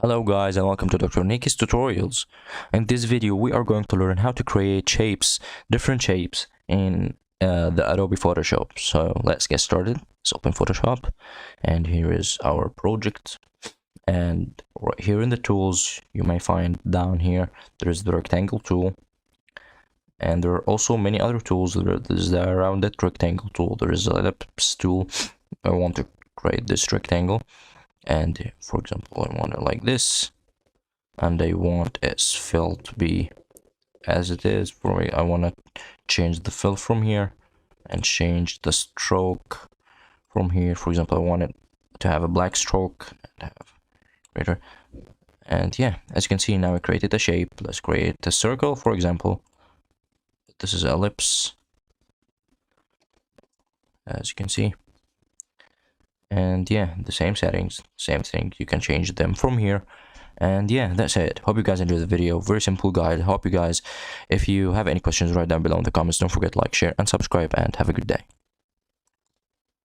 Hello guys and welcome to Dr. Niki's tutorials. In this video we are going to learn how to create shapes, different shapes in the Adobe Photoshop. So let's get started. Let's open Photoshop and here is our project, and right here in the tools you may find down here there is the rectangle tool, and there are also many other tools. There's the rounded rectangle tool, there is the ellipse tool. I want to create this rectangle, and for example I want it like this, and I want its fill to be as it is. For me, I want to change the fill from here and change the stroke from here. For example, I want it to have a black stroke and have greater. And yeah, as you can see, now I created a shape. Let's create a circle, for example. This is ellipse, as you can see. And yeah, the same settings, same thing, you can change them from here. And yeah, that's it. Hope you guys enjoyed the video. Very simple guide. Hope you guys, if you have any questions, write down below in the comments. Don't forget to like, share and subscribe, and have a good day.